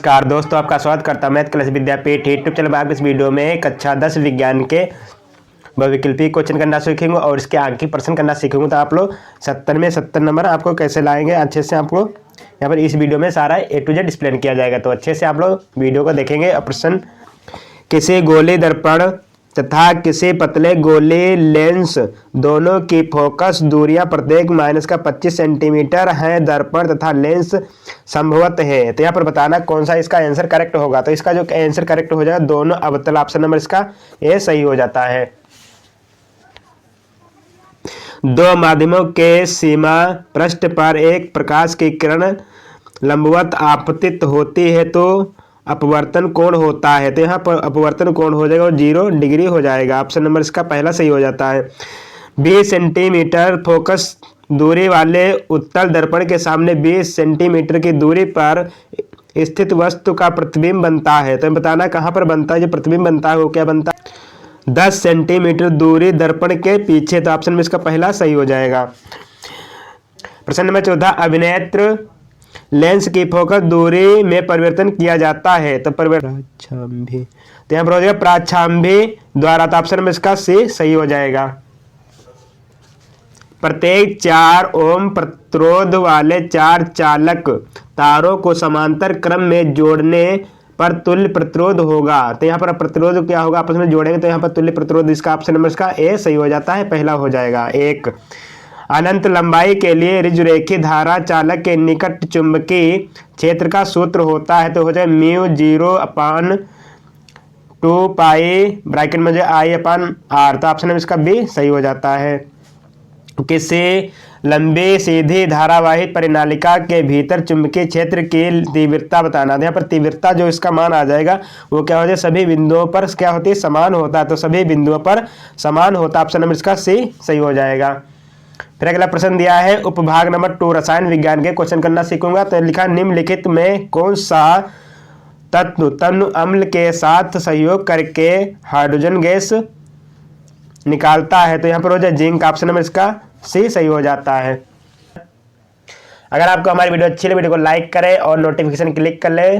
नमस्कार दोस्तों, आपका स्वागत करता हूं मैथ क्लास विद्यापीठ यूट्यूब चैनल में। आप इस वीडियो में कक्षा 10 विज्ञान के बहुविकल्पी क्वेश्चन करना सीखेंगे और इसके आगे की प्रश्न करना सीखेंगे। तो आप लोग 70 में 70 नंबर आपको कैसे लाएंगे अच्छे से आपको यहाँ पर इस वीडियो में सारा A to Z एक्सप्लेन किया जाएगा। तो अच्छे से आप लोग वीडियो को देखेंगे। और प्रश्न, किसी गोले दर्पण तथा किसी पतले गोले लेंस दोनों की फोकस दूरियां प्रत्येक -25 सेंटीमीटर है। दर्पण तथा लेंस संभवत है। तो यहाँ पर बताना कौन सा इसका आंसर करेक्ट होगा। तो इसका जो आंसर करेक्ट हो जाएगा दोनों अवतल, ऑप्शन नंबर इसका ए सही हो जाता है। दो माध्यमों के सीमा पृष्ठ पर एक प्रकाश की किरण लंबवत आपतित होती है तो अपवर्तन कोण होता है। तो यहाँ पर अपवर्तन कोण हो जाएगा और 0 डिग्री हो जाएगा। ऑप्शन नंबर इसका पहला सही हो जाता है। 20 सेंटीमीटर फोकस दूरी वाले उत्तल दर्पण के सामने 20 सेंटीमीटर की दूरी पर स्थित वस्तु का प्रतिबिंब बनता है। तो बताना कहाँ पर बनता है। जो प्रतिबिंब बनता है वो क्या बनता है, 10 सेंटीमीटर दूरी दर्पण के पीछे। तो ऑप्शन में इसका पहला सही हो जाएगा। प्रश्न नंबर 14, अभिनेत्र लेंस की फोकस दूरी में परिवर्तन किया जाता है। तो प्राच्छांभी, तो यहाँ पर हो जाएगा प्राच्छांभी द्वारा। तो ऑप्शन में इसका सी सही हो जाएगा। प्रत्येक 4 ओम प्रतिरोध वाले 4 चालक तारों को समांतर क्रम में जोड़ने पर तुल्य प्रतिरोध होगा। तो यहाँ पर प्रतिरोध क्या होगा, आपस में जोड़ेंगे तो यहाँ पर तुल्य प्रतिरोध। इसका ऑप्शन नंबर इसका ए सही हो जाता है, पहला हो जाएगा। एक, अनंत लंबाई के लिए ऋजुरेखी धारा चालक के निकट चुंबकीय क्षेत्र का सूत्र होता है। तो हो जाए μ0/2 पाई ब्रैकेट में I/R। तो ऑप्शन नंबर इसका बी सही हो जाता है। किसी लंबी सीधी धारावाहिक परिनालिका के भीतर चुंबकीय क्षेत्र की तीव्रता बताना। यहाँ पर तीव्रता जो इसका मान आ जाएगा वो क्या हो जाए, सभी बिंदुओं पर क्या होती है, समान होता है। तो सभी बिंदुओं पर समान होता है। ऑप्शन नंबर इसका सी सही हो जाएगा। फिर अगला प्रश्न दिया है उपभाग नंबर 2 रसायन विज्ञान के क्वेश्चन करना सीखूंगा। तो लिखा, निम्नलिखित में कौन सा तत्व तनु अम्ल के साथ सहयोग करके हाइड्रोजन गैस निकालता है। तो यहाँ पर हो जाए जिंक। ऑप्शन नंबर इसका सी सही हो जाता है। अगर आपको हमारी वीडियो अच्छी लगे, वीडियो को लाइक करें और नोटिफिकेशन क्लिक कर ले,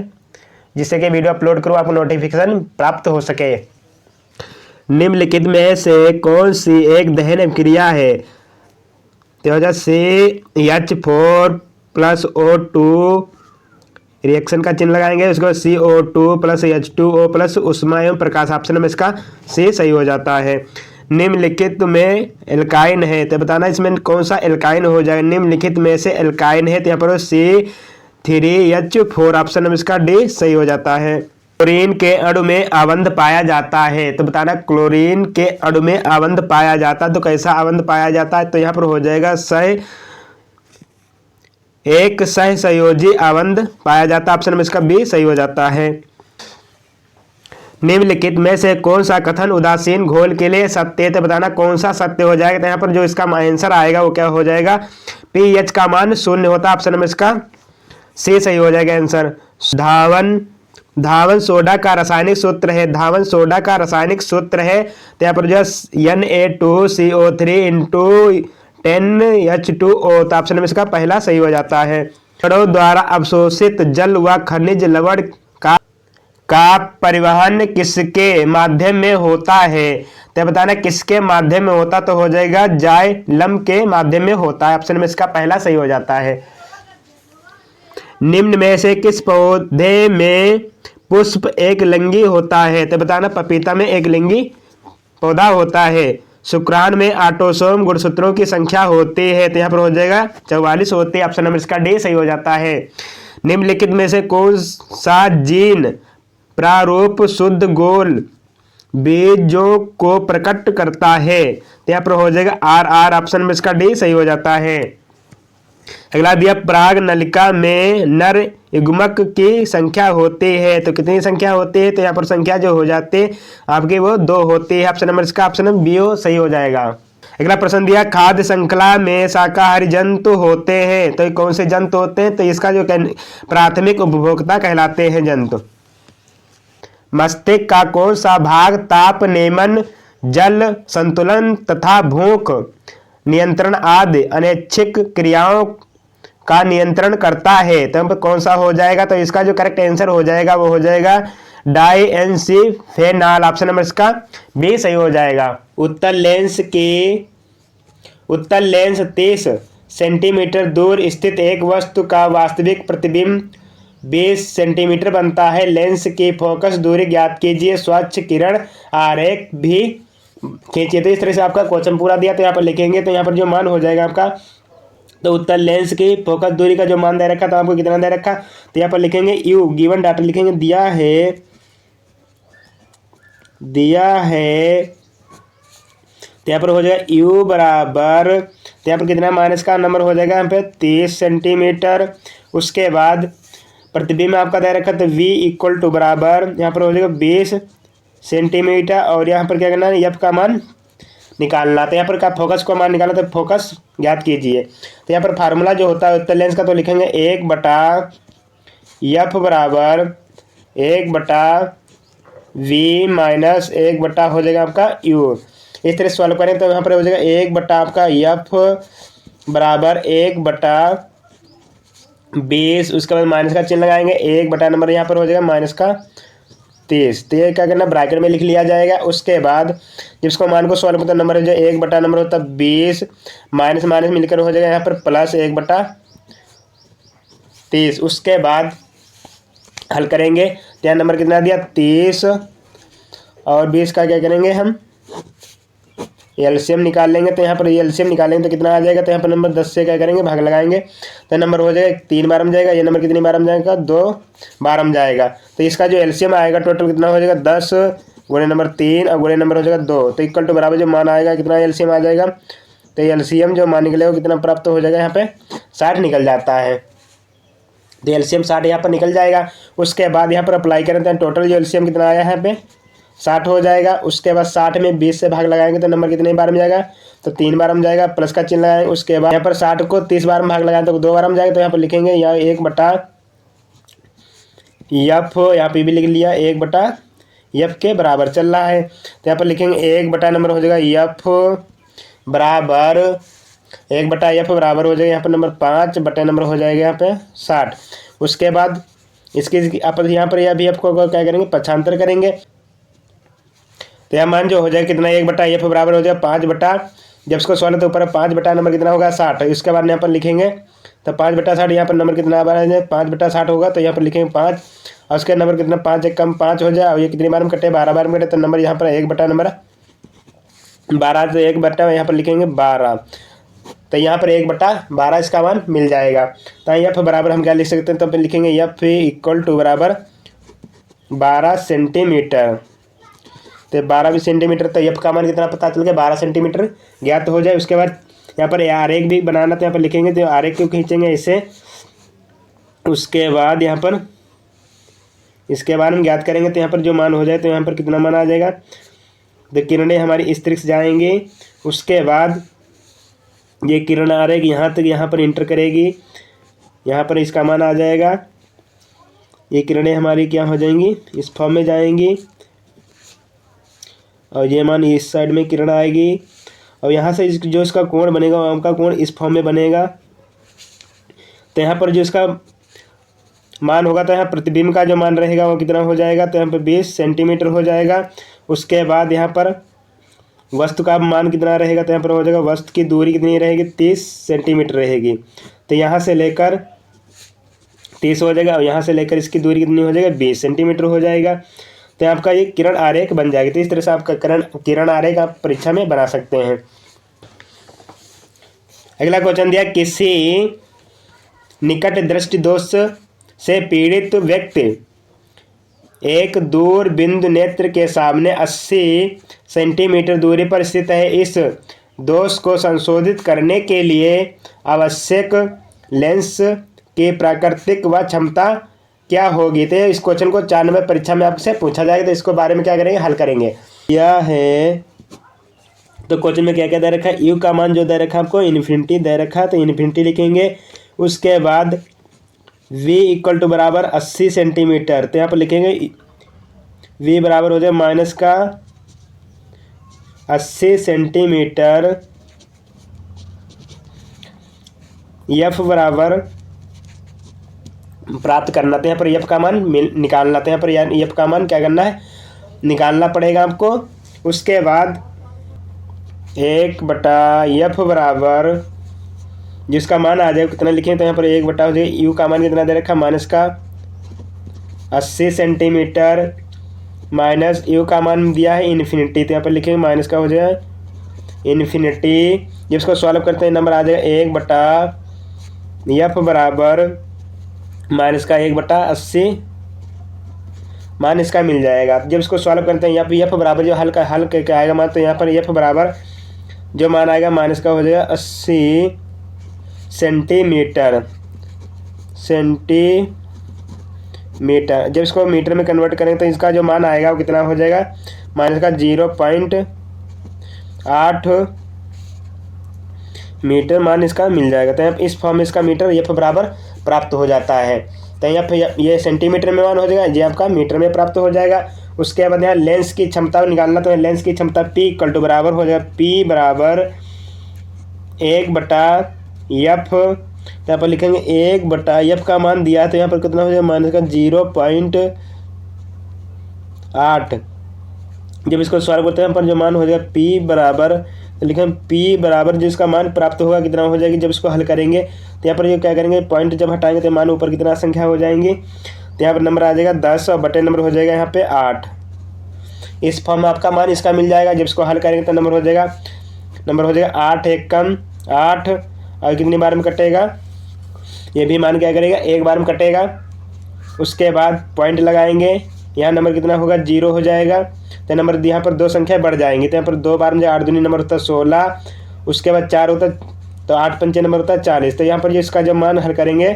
जिससे कि वीडियो अपलोड करूँ आपको नोटिफिकेशन प्राप्त हो सके। निम्नलिखित में से कौन सी एक दहन अभिक्रिया है। तो हो जाए CH4+O2 रिएक्शन का चिन्ह लगाएंगे, उसके बाद CO2+H2O+ उष्मा एवं प्रकाश। ऑप्शन में इसका सी सही हो जाता है। निम्नलिखित में एल्काइन है। तो बताना इसमें कौन सा एल्काइन हो जाएगा। निम्नलिखित में से एल्काइन है तो यहाँ पर C3H4। ऑप्शन में इसका डी सही हो जाता है। क्लोरीन के अणु में आबंध पाया जाता है। तो बताना क्लोरीन के अणु में आबंध पाया जाता है तो कैसा आबंध पाया जाता है। तो यहाँ पर हो जाएगा एक सहसंयोजी आबंध पाया जाता है। ऑप्शन में इसका बी सही हो जाता है। निम्नलिखित में से कौन सा कथन उदासीन घोल के लिए सत्य है। तो बताना कौन सा सत्य हो जाएगा। तो यहाँ पर जो इसका आंसर आएगा वो क्या हो जाएगा, pH का मान 0 होता है। ऑप्शन में इसका सी सही हो जाएगा आंसर। धावन सोडा का रासायनिक सूत्र है। धावन सोडा का रासायनिक सूत्र है तो यहाँ पर जो Na2CO3 × 10H2O। तो ऑप्शन में इसका पहला सही हो जाता है। जड़ों द्वारा अवशोषित जल व खनिज लवण का परिवहन किसके माध्यम में होता है। तो बताना किसके माध्यम में होता। तो हो जाएगा जाइलम के माध्यम में होता है। ऑप्शन में इसका पहला सही हो जाता है। निम्न में से किस पौधे में पुष्प एक लिंगी होता है। तो बताना पपीता में एक लिंगी पौधा होता है। शुक्राणु में ऑटोसोम गुणसूत्रों की संख्या होती है। तो यहाँ पर हो जाएगा 44 होती है। ऑप्शन नंबर इसका डी सही हो जाता है। निम्नलिखित में से कौन सा जीन प्रारूप शुद्ध गोल बीजों को प्रकट करता है। तो यहाँ पर हो जाएगा RR। ऑप्शन में इसका डी सही हो जाता है। अगला दिया, पराग नलिका में नर युग्मक की संख्या होती है। तो कितनी संख्या होती है। तो यहाँ पर संख्या जो हो जाती है आपकी वो 2 होती है। ऑप्शन नंबर इसका ऑप्शन नंबर बी सही हो जाएगा। अगला प्रश्न दिया, खाद्य श्रृंखला में शाकाहारी जंतु होते हैं। तो कौन से जंतु होते हैं। तो इसका जो प्राथमिक उपभोक्ता कहलाते हैं जंतु। मस्तिष्क का कौन सा भाग ताप नियमन, जल संतुलन तथा भूख नियंत्रण आदि अनैच्छिक क्रियाओं का नियंत्रण करता है। तो अब कौन सा हो जाएगा, तो इसका जो करेक्ट आंसर हो जाएगा वो हो जाएगा डाइएन्सिफेनॉल, ऑप्शन नंबर इसका बी सही हो जाएगा। उत्तल लेंस 30 सेंटीमीटर दूर स्थित एक वस्तु का वास्तविक प्रतिबिंब 20 सेंटीमीटर बनता है। लेंस की फोकस दूरी ज्ञात कीजिए, स्वच्छ किरण आरेख भी खींचिए। तो इस तरह से आपका क्वेश्चन पूरा दिया। तो यहाँ पर लिखेंगे, तो यहाँ पर जो मान हो जाएगा आपका, तो उत्तल लेंस की फोकस दूरी का जो मान दे रखा, तो आपको कितना दे रखा, तो यहाँ पर लिखेंगे यू, गिवन डाटा लिखेंगे, दिया है तो यहाँ पर हो जाएगा यू बराबर, तो यहाँ पर कितना माइनस का नंबर हो जाएगा यहाँ पे 30 सेंटीमीटर। उसके बाद प्रतिबिंब आपका दे रखा, तो v इक्वल टू बराबर यहाँ पर हो जाएगा 20 सेंटीमीटर। और यहाँ पर क्या करना है, एफ का मान निकालना। तो यहाँ पर क्या फोकस को मान निकालना, तो फोकस ज्ञात कीजिए। तो यहाँ पर फार्मूला जो होता है उत्तल लेंस का, तो लिखेंगे 1/f बराबर 1/v माइनस 1/ हो जाएगा आपका u। इस तरह सॉल्व करें तो यहाँ पर हो जाएगा 1/ आपका f बराबर 1/20। उसके बाद माइनस का चिन्ह लगाएंगे, 1/ नंबर यहाँ पर हो जाएगा माइनस का 30। तो ये क्या करना, ब्रैकेट में लिख लिया जाएगा। उसके बाद जब इसको मान को सॉल्व करते नंबर हो जाए 1/ नंबर होता है 20, माइनस माइनस मिलकर हो जाएगा यहाँ पर प्लस 1/30। उसके बाद हल करेंगे तो यहाँ नंबर कितना दिया 30 और 20 का क्या करेंगे हम एलसीएम निकाल लेंगे। तो यहाँ पर एलसीएम निकालेंगे तो कितना आ जाएगा, तो यहाँ पर नंबर 10 से क्या करेंगे भाग लगाएंगे, तो नंबर हो जाएगा 3 बार में जाएगा। ये नंबर कितनी बार में जाएगा, 2 बार में जाएगा। तो इसका जो एलसीएम आएगा टोटल कितना हो जाएगा 10 गुणे नंबर 3 और गुणे नंबर हो जाएगा 2। तो इक्वल टू बराबर जो मान आएगा कितना एलसीएम आ जाएगा, तो एलसीएम जो मान निकलेगा कितना प्राप्त हो जाएगा, यहाँ पे 60 निकल जाता है। तो एलसीएम 60 यहाँ पर निकल जाएगा। उसके बाद यहाँ पर अप्लाई करें तो टोटल जो एलसीएम कितना आया यहाँ पे 60 हो जाएगा। उसके बाद 60 में 20 से भाग लगाएंगे तो नंबर कितने बार में जाएगा, तो 3 बार में जाएगा, प्लस का चिन्ह लगाएंगे। उसके बाद यहाँ पर 60 को 30 बार में भाग लगाएंगे तो 2 बार में जाएगा। तो यहाँ पर लिखेंगे यहाँ 1/f, यहाँ पे भी लिख लिया 1/f के बराबर चल रहा है। तो यहाँ पर लिखेंगे 1/ नंबर हो जाएगा f बराबर 1/f बराबर हो जाएगा यहाँ पर नंबर 5/ नंबर हो जाएगा यहाँ पे 60। उसके बाद इसके यहाँ पर यह भी f को क्या करेंगे पक्षांतर करेंगे। तो यह मान जो हो जाएगा कितना 1/f बराबर हो जाएगा 5/, जब इसको सॉल्व तो ऊपर 5/ नंबर कितना होगा 60। इसके बाद यहाँ पर लिखेंगे तो 5/60 यहाँ पर नंबर कितना बार है 5/60 होगा। तो यहाँ पर लिखेंगे 5 और उसके नंबर कितना 5 एक कम 5 हो जाए और ये कितनी बार में कटे 12 बार में कटे। तो नंबर यहाँ पर 1/ नंबर 12 से 1/, यहाँ पर लिखेंगे 12। तो यहाँ पर 1/12 इसका मान मिल जाएगा। तो एफ बराबर हम क्या लिख सकते हैं, तो फिर लिखेंगे एफ इक्वल टू बराबर 12 सेंटीमीटर। तो 12 सेंटीमीटर, तो एफ का मान कितना पता चल गया 12 सेंटीमीटर ज्ञात हो जाए। उसके बाद यहाँ पर आरेख भी बनाना, तो यहाँ पर लिखेंगे तो आरेख क्यों खींचेंगे इसे। उसके बाद यहाँ पर इसके बाद हम ज्ञात करेंगे तो यहाँ पर जो मान हो जाए तो यहाँ पर कितना मान आ जाएगा, तो किरणें हमारी इस तरह से जाएंगी। उसके बाद ये किरण आरेख यहाँ तक यहाँ पर इंटर करेगी, यहाँ पर इसका मान आ जाएगा। ये किरणें हमारी क्या हो जाएंगी इस फॉर्म में जाएंगी और ये मान इस साइड में किरण आएगी और यहाँ से जो इसका कोण बनेगा आपका कोण इस फॉर्म में बनेगा। तो यहाँ पर जो इसका मान होगा तो यहाँ प्रतिबिंब का जो मान रहेगा वो कितना हो जाएगा, तो यहाँ पर 20 सेंटीमीटर हो जाएगा। उसके बाद यहाँ पर वस्तु का मान कितना रहेगा, तो यहाँ पर हो जाएगा वस्तु की दूरी कितनी रहेगी 30 सेंटीमीटर रहेगी। तो यहाँ से लेकर 30 हो जाएगा और यहाँ से लेकर इसकी दूरी कितनी हो जाएगा 20 सेंटीमीटर हो जाएगा। तो आपका ये किरण आरेख बन जाएगी। तो इस तरह से आपका किरण आरेख आप परीक्षा में बना सकते हैं। अगला क्वेश्चन दिया, किसी निकट दृष्टि दोष से पीड़ित व्यक्ति एक दूर बिंदु नेत्र के सामने 80 सेंटीमीटर दूरी पर स्थित है। इस दोष को संशोधित करने के लिए आवश्यक लेंस की प्राकृतिक व क्षमता क्या होगी। तो इस क्वेश्चन को 4 नंबर परीक्षा में आपसे पूछा जाएगा। तो इसको बारे में क्या करेंगे हल करेंगे। यह है तो क्वेश्चन में क्या क्या दे रखा है, यू का मान जो दे रखा है आपको इन्फिनिटी दे रखा है, तो इन्फिनिटी लिखेंगे। उसके बाद v इक्वल टू बराबर 80 सेंटीमीटर, तो यहाँ पर लिखेंगे v बराबर हो जाए माइनस का 80 सेंटीमीटर। एफ बराबर प्राप्त करना, तो यहाँ पर एफ का मान निकालना, तो यहाँ पर एफ का मान क्या करना है, निकालना पड़ेगा आपको। उसके बाद 1/f बराबर जिसका मान आ जाए कितना लिखें, तो यहाँ पर 1 बटा हो जाए यू का मान कितना दे रखा, माइनस का 80 सेंटीमीटर, माइनस यू का मान दिया है इन्फिनिटी, तो यहाँ पर लिखेंगे माइनस का हो जाए इन्फिनिटी। जब इसको सॉल्व करते हैं नंबर आ जाएगा 1/f बराबर माइनस का 1/80 मान इसका मिल जाएगा। जब इसको सॉल्व करते हैं यहाँ पे एफ बराबर जो हल करके आएगा मान, तो यहाँ पर एफ बराबर जो मान आएगा माइनस का हो जाएगा 80 सेंटीमीटर। जब इसको मीटर में कन्वर्ट करेंगे तो इसका जो मान आएगा वो कितना हो जाएगा, माइनस का 0.8 मीटर मान इसका मिल जाएगा। तो यहाँ इस फॉर्म में इसका मीटर एफ बराबर प्राप्त हो जाता है। तो यहाँ पे ये सेंटीमीटर में मान हो जाएगा, ये आपका मीटर में प्राप्त हो जाएगा। उसके बाद यहाँ लेंस की क्षमता निकालना, तो लेंस की क्षमता P = बराबर हो जाएगा P बराबर 1/f, तो यहाँ पर लिखेंगे 1/f का मान दिया है, तो यहाँ पर कितना हो जाएगा, माइनस का 0.8। जब इसको सॉल्व करते हैं यहाँ पर जो मान हो जाएगा P बराबर, तो लिखेंगे P बराबर जिसका मान प्राप्त होगा कितना हो जाएगी, जब इसको हल करेंगे तो यहाँ पर ये क्या करेंगे, पॉइंट जब हटाएंगे तो मान ऊपर कितना संख्या हो जाएंगी, तो यहाँ पर नंबर आ जाएगा 10 और बटे नंबर हो जाएगा यहाँ पे 8। इस फॉर्म में आपका मान इसका मिल जाएगा। जब इसको हल करेंगे तो नंबर हो जाएगा 8 एक कम 8, और कितनी बार में कटेगा, ये भी मान क्या करेगा, एक बार में कटेगा। उसके बाद पॉइंट लगाएंगे, यहाँ नंबर कितना होगा, 0 हो जाएगा। तो नंबर यहाँ पर दो संख्या बढ़ जाएंगी, तो यहाँ पर 2 बार में 8 दूनी नंबर होता है 16, उसके बाद 4 होता है, तो 8 पंचे नंबर होता है 40। तो यहाँ पर इसका जब मान हल करेंगे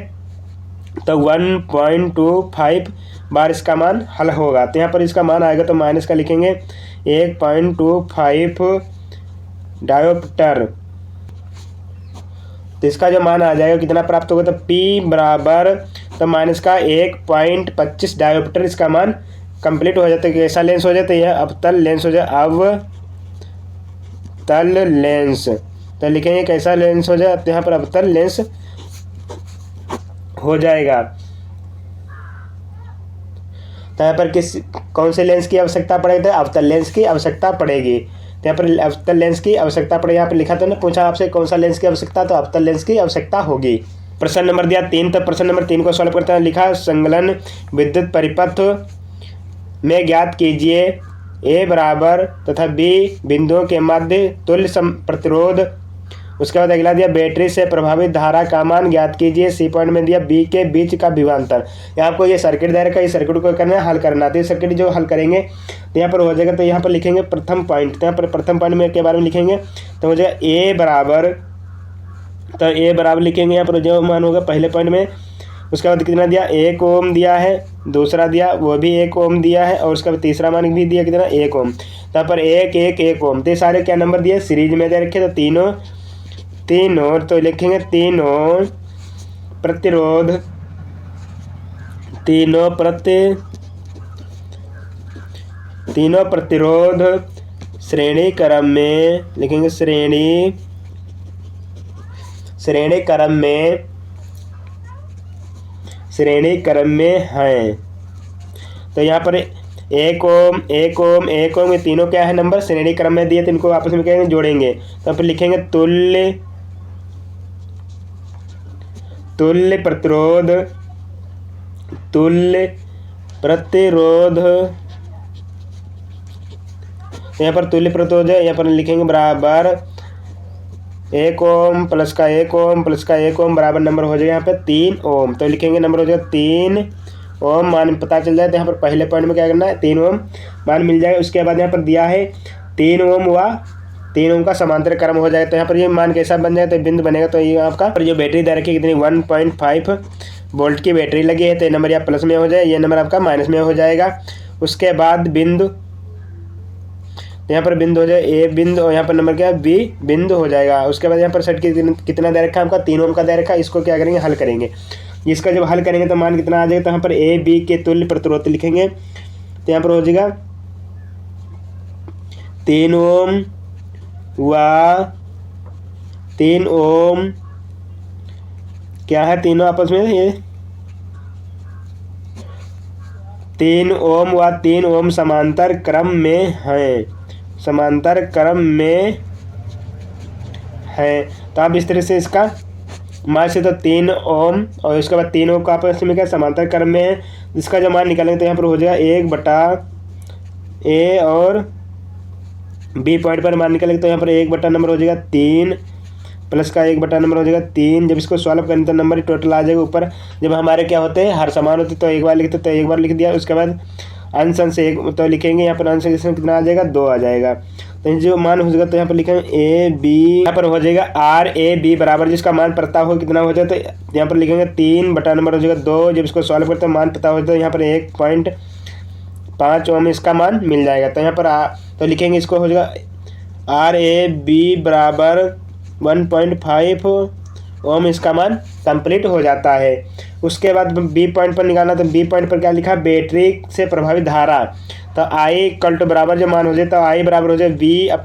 तो 1.25 बार इसका मान हल होगा। तो यहाँ पर इसका मान आएगा तो माइनस का लिखेंगे 1.25 डायोप्टर। तो इसका जो मान आ जाएगा कितना प्राप्त होगा, तो P बराबर तो माइनस का 1.25 डायोप्टर इसका मान कंप्लीट हो जाता है। कैसा लेंस हो जाता है, यह अवतल लेंस हो जाए, अवतल लेंस। तो लिखेंगे कैसा लेंस हो जाए, तो यहाँ पर अवतल लेंस हो जाएगा। तो यहाँ पर कौन से लेंस की आवश्यकता पड़ेगी, तो अवतल लेंस की आवश्यकता पड़ेगी। तो यहाँ पर अवतल लेंस की आवश्यकता पड़ेगी, यहाँ पर लिखा तो ना, पूछा आपसे कौन सा लेंस की आवश्यकता, तो अवतल लेंस की आवश्यकता होगी। प्रश्न नंबर दिया 3, तो प्रश्न नंबर 3 को सॉल्व करते हैं। लिखा संलग्न विद्युत परिपथ में ज्ञात कीजिए A बराबर तथा B बिंदुओं के मध्य तुल्य प्रतिरोध। उसके बाद अगला दिया बैटरी से प्रभावित धारा का मान ज्ञात कीजिए। C पॉइंट में दिया B के बीच का विभवांतर। यहाँ आपको ये सर्किट दे रखा है, इस सर्किट को करना है, हल करना। तो ये सर्किट जो हल करेंगे तो यहाँ पर हो जाएगा, तो यहाँ पर लिखेंगे प्रथम पॉइंट, तो यहाँ पर प्रथम पॉइंट में के बारे में लिखेंगे तो हो जाएगा A बराबर, तो A बराबर लिखेंगे यहाँ पर जो मान होगा पहले पॉइंट में। उसके बाद कितना दिया, 1 ओम दिया है, दूसरा दिया वो भी 1 ओम दिया है, और उसका तीसरा मान भी दिया कितना, 1 ओम। तो पर 1 ओम। तो सारे क्या नंबर दिए, सीरीज में दे रखे, तो तीनों तो लिखेंगे तीनों प्रतिरोध श्रेणी क्रम में लिखेंगे, श्रेणी क्रम में हैं। तो यहाँ पर 1 ओम ये तीनों क्या है नंबर, श्रेणी क्रम में दिए, तो इनको आपस में क्या जोड़ेंगे। तो फिर लिखेंगे तुल्य प्रतिरोध यहाँ पर तुल्य प्रतिरोध है, यहाँ पर लिखेंगे बराबर 1 ओम प्लस का 1 ओम प्लस का 1 ओम बराबर नंबर हो जाएगा यहाँ पे 3 ओम। तो लिखेंगे नंबर हो जाएगा 3 ओम मान पता चल जाए। तो यहाँ पर पहले पॉइंट में क्या करना है, 3 ओम मान मिल जाएगा। उसके बाद यहाँ पर दिया है 3 ओम हुआ, 3 ओम का समांतर क्रम हो जाएगा। तो यहाँ पर ये मान कैसा बन जाएगा, तो बिंदु बनेगा। तो ये आपका पर जो बैटरी दे रखी है कितनी, 1.5 वोल्ट की बैटरी लगी है, तो ये नंबर यहाँ प्लस में हो जाए, ये नंबर आपका माइनस में हो जाएगा। उसके बाद बिंदु, यहाँ पर बिंदु हो जाए A बिंदु, और यहाँ पर नंबर क्या है B बिंदु हो जाएगा। उसके बाद यहाँ पर सेट कितना दे रखा है आपका, 3 ओम का दे रखा है। इसको क्या करेंगे, हल करेंगे। इसका जब हल करेंगे तो मान कितना आ जाएगा, तो यहाँ पर A B के तुल्य प्रतिरोध लिखेंगे। तो यहाँ पर हो जाएगा 3 ओम व 3 ओम क्या है तीनों आपस में, ये 3 ओम व 3 ओम समांतर क्रम में हैं, समांतर क्रम में है। तो आप इस तरह से इसका मान से तो 3 ओम और उसके बाद 3 ओम का आपस में क्या समांतर क्रम में है, जिसका जो मान निकालेंगे तो यहाँ पर हो जाएगा 1/a और बी पॉइंट पर मान निकालेंगे तो यहाँ पर 1 नंबर हो जाएगा 3 प्लस का 1 नंबर हो जाएगा 3। जब इसको सॉल्व करें तो नंबर टोटल आ जाएगा ऊपर। जब हमारे क्या होते हैं हर समान होते तो एक बार लिखते तो एक बार लिख दिया, उसके बाद अंश अंश एक तो लिखेंगे, यहाँ पर अंश इसमें कितना आ जाएगा 2 आ जाएगा। तो जो मान हो जाएगा तो यहाँ पर लिखेंगे ए बी, यहाँ पर हो जाएगा RAB बराबर जिसका मान पता हो कितना हो जाए तो यहाँ पर लिखेंगे 3 नंबर हो जाएगा 2। जब इसको सॉल्व करते मान पता हो तो यहाँ पर 1.5 ओम इसका मान मिल जाएगा। तो यहाँ पर तो लिखेंगे इसको हो जाएगा RAB बराबर 1.5 ओम इसका मान कंप्लीट हो जाता है। उसके बाद बी पॉइंट पर निकालना, तो बी पॉइंट पर क्या लिखा, बैटरी से प्रभावित धारा। तो I इक्वल टू बराबर जो मान हो जाए तो I बराबर हो जाए V/RA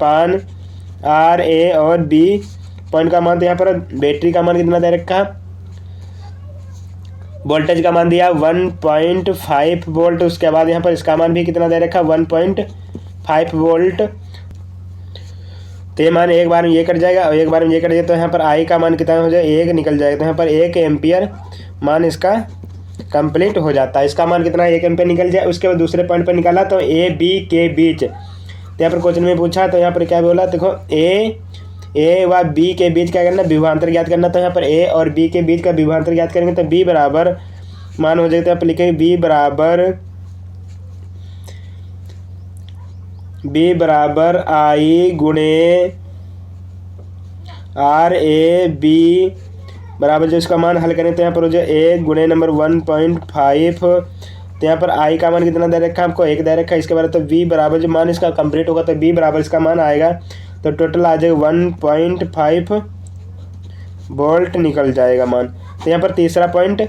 और बी पॉइंट का मान, तो यहाँ पर बैटरी का मान कितना दे रखा, वोल्टेज का मान दिया 1.5 वोल्ट। उसके बाद यहाँ पर इसका मान भी कितना दे रखा 1.5 वोल्ट। तो ये मान एक बार में ये कट जाएगा और एक बार में ये कट जाएगा, तो यहाँ पर I का मान कितना हो जाए 1 निकल जाएगा। तो यहाँ पर 1 एम्पियर मान इसका कंप्लीट हो जाता है। इसका मान कितना 1 एम्पियर निकल जाए। उसके बाद दूसरे पॉइंट पर निकाला तो A B के बीच, तो यहाँ पर क्वेश्चन में पूछा तो यहाँ पर क्या बोला, देखो A व B के बीच क्या करना, विभवांतर ज्ञात करना। तो यहाँ पर A और B के बीच का विभवांतर ज्ञात करेंगे तो B बराबर मान हो जाएगा, तो यहाँ पर लिखेंगे B बराबर I गुणे RAB बराबर जो इसका मान हल करें तो यहाँ पर हो जाए 1 गुणे नंबर 1.5। तो यहाँ पर I का मान कितना दे रखा है हमको 1 दे रखा है। इसके बाद तो V बराबर जो मान इसका कंप्लीट होगा तो B बराबर इसका मान आएगा तो टोटल आ जाएगा 1.5 वोल्ट निकल जाएगा मान। तो यहाँ पर तीसरा पॉइंट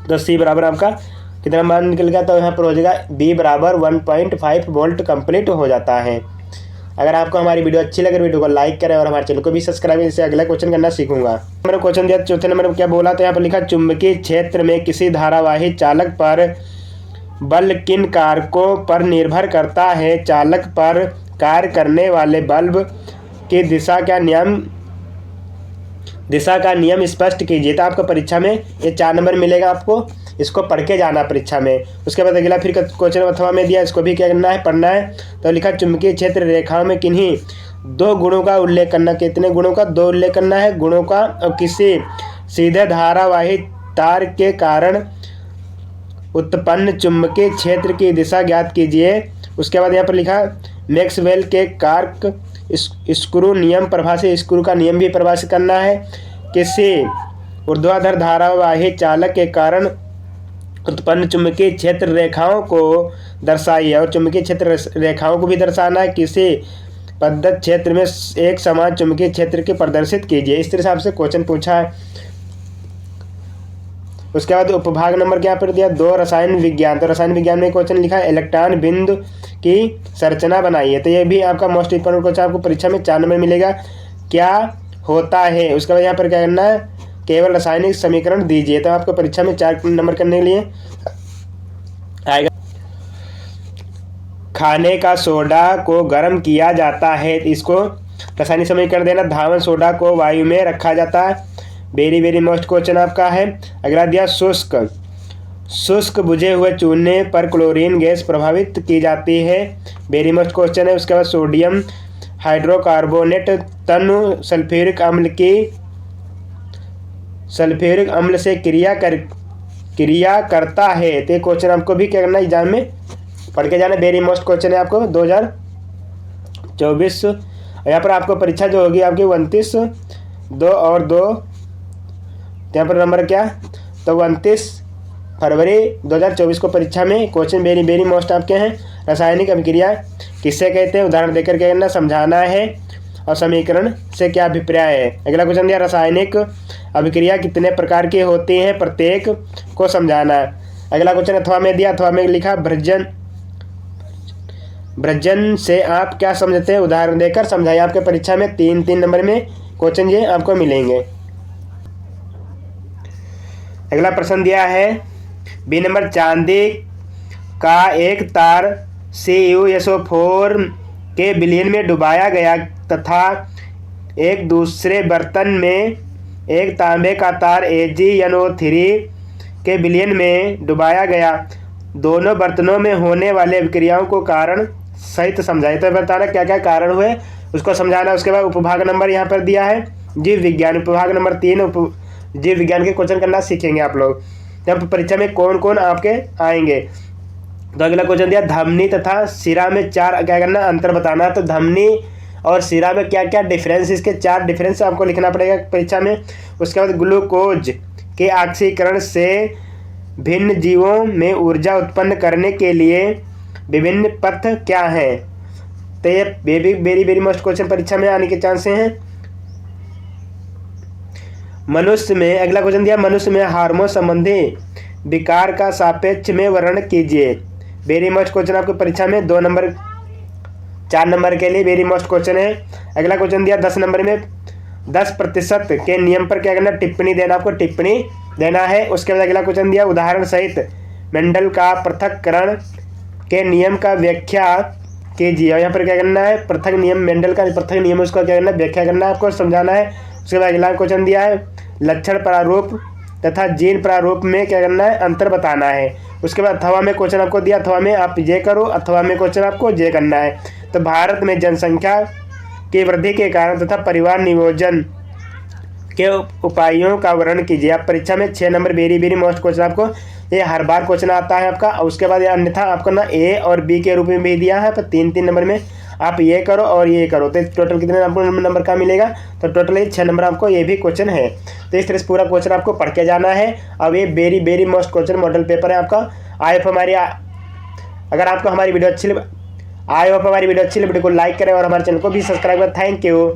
तो C बराबर आपका कितना मान निकल गया, तो यहाँ पर हो जाएगा B बराबर 1.5 वोल्ट कंप्लीट हो जाता है। अगर आपको हमारी वीडियो अच्छी लगे वीडियो को लाइक करें और हमारे चैनल को भी सब्सक्राइब करें, इससे अगला क्वेश्चन करना सीखूंगा। मैंने क्वेश्चन दिया चौथे नंबर में क्या बोला, तो यहाँ पर लिखा चुंबकीय क्षेत्र में किसी धारावाही चालक पर बल किन कारकों पर निर्भर करता है, चालक पर कार्य करने वाले बल्ब की दिशा का नियम स्पष्ट कीजिए। तो आपको परीक्षा में ये 4 नंबर मिलेगा, आपको इसको पढ़ के जाना परीक्षा में। उसके बाद अगला फिर क्वेश्चन अथवा में दिया, इसको भी क्या करना है पढ़ना है। तो लिखा चुंबकीय क्षेत्र रेखाओं में किन्हीं 2 गुणों का उल्लेख करना, कितने गुणों का 2 उल्लेख करना है गुणों का, और किसी सीधे धारावाही तार के कारण उत्पन्न चुंबकीय क्षेत्र की दिशा ज्ञात कीजिए। उसके बाद यहाँ पर लिखा मैक्सवेल के कार्क स्क्रू नियम परिभाषित, स्क्रू का नियम भी परिभाषित करना है। किसी ऊर्ध्वाधर धारावाही चालक के कारण उत्पन्न चुंबकीय क्षेत्र रेखाओं को दर्शाइए, और चुंबकीय क्षेत्र रेखाओं को भी दर्शाना है। किसी पद्धत क्षेत्र में एक समान चुंबकीय क्षेत्र के प्रदर्शित कीजिए। इस तरह से आपसे क्वेश्चन पूछा है। उसके बाद उपभाग नंबर क्या पर दिया 2 रसायन विज्ञान। तो रसायन विज्ञान में क्वेश्चन लिखा है इलेक्ट्रॉन बिंदु की संरचना बनाइए। तो ये भी आपका मोस्ट इंपोर्टेंट क्वेश्चन, आपको परीक्षा में 4 नंबर मिलेगा। क्या होता है, उसके बाद यहाँ पर क्या करना है, केवल रासायनिक समीकरण दीजिए। तो आपको परीक्षा में 4 नंबर करने के लिए आएगा। खाने का सोडा को गर्म किया जाता है, इसको रासायनिक समीकरण देना। धावन सोडा को वायु में रखा जाता है। वेरी मोस्ट क्वेश्चन आपका है। अगला दिया शुष्क बुझे हुए चूने पर क्लोरीन गैस प्रभावित की जाती है। वेरी मोस्ट क्वेश्चन है। उसके बाद सोडियम हाइड्रोकार्बोनेट तनु सल्फ्यूरिक अम्ल से क्रिया करता है। तो ये क्वेश्चन आपको भी क्या करना है, एग्जाम में पढ़ के जाना। वेरी मोस्ट क्वेश्चन है आपको 2024। यहाँ पर आपको परीक्षा जो होगी आपकी 29/2 और 2, यहाँ पर नंबर क्या, तो 29 फरवरी 2024 को परीक्षा में क्वेश्चन वेरी मोस्ट आपके हैं। रासायनिक अभिक्रिया किससे कहते हैं, उदाहरण देकर क्या करना, समझाना है, और समीकरण से क्या अभिप्राय है। अगला क्वेश्चन दिया रासायनिक अभिक्रिया कितने प्रकार की होती हैं, प्रत्येक को समझाना है। अगला क्वेश्चन अथवा में दिया, अथवा में लिखा भ्रजन से आप क्या समझते हैं, उदाहरण देकर समझाइए। आपके परीक्षा में 3 नंबर में क्वेश्चन ये आपको मिलेंगे। अगला प्रश्न दिया है बी नंबर, चांदी का एक तार CuSO4 के विलयन में डुबाया गया तथा एक दूसरे बर्तन में एक तांबे का तार AgNO3 के विलयन में डुबाया गया। दोनों बर्तनों में होने वाले अभिक्रियाओं को कारण सहित समझाइए। तो बताना क्या क्या कारण हुए उसको समझाना। उसके बाद उपभाग नंबर यहाँ पर दिया है जीव विज्ञान, उपभाग नंबर 3 जीव विज्ञान के क्वेश्चन करना सीखेंगे आप लोग, जब परीक्षा में कौन कौन आपके आएंगे। तो अगला क्वेश्चन दिया, धमनी तथा शिरा में चार क्या करना, अंतर बताना। तो धमनी और शिरा में क्या क्या डिफरेंस, इसके 4 डिफरेंस आपको लिखना पड़ेगा परीक्षा में। उसके बाद ग्लूकोज के ऑक्सीकरण से भिन्न जीवों में ऊर्जा उत्पन्न करने के लिए विभिन्न पथ क्या हैं। तो ये वेरी वेरी मोस्ट क्वेश्चन परीक्षा में आने के चांस हैं। मनुष्य में अगला क्वेश्चन दिया, मनुष्य में हार्मोन संबंधी विकार का सापेक्ष में वर्णन कीजिए। वेरी मोस्ट क्वेश्चन आपको परीक्षा में 2 नंबर 4 नंबर के लिए वेरी मोस्ट क्वेश्चन है। अगला क्वेश्चन दिया 10 नंबर में 10% के नियम पर क्या करना, टिप्पणी देना, आपको टिप्पणी देना है। उसके बाद अगला क्वेश्चन दिया, उदाहरण सहित मेंडल का पृथक्करण के नियम का व्याख्या कीजिए। और यहाँ पर क्या करना है, पृथक नियम, मेंडल का पृथक नियम उसका क्या करना है, व्याख्या करना है, आपको समझाना है। उसके बाद अगला क्वेश्चन दिया है, लक्षण प्रारूप तथा जीन प्रारूप में क्या करना है, अंतर बताना है। उसके बाद अथवा में क्वेश्चन आपको दिया, अथवा में आप ये करो, अथवा में क्वेश्चन आपको ये करना है। तो भारत में जनसंख्या की वृद्धि के कारण तथा परिवार नियोजन के उपायों का वर्णन कीजिए। आप परीक्षा में 6 number very very most question आपको ये हर बार क्वेश्चन आता है आपका। उसके बाद अन्यथा आपको ना A और B के रूप में भी दिया है, तो 3-3 नंबर में आप ये करो और ये करो। तो टोटल कितने आपको नंबर का मिलेगा, तो टोटल 6 नंबर आपको ये भी क्वेश्चन है। तो इस तरह से पूरा क्वेश्चन आपको पढ़ के जाना है। अब ये very very most question model paper है आपका। आई होप हमारी अगर आपको हमारी वीडियो अच्छी लगी, वीडियो को लाइक करें और हमारे चैनल को भी सब्सक्राइब करें। Thank you.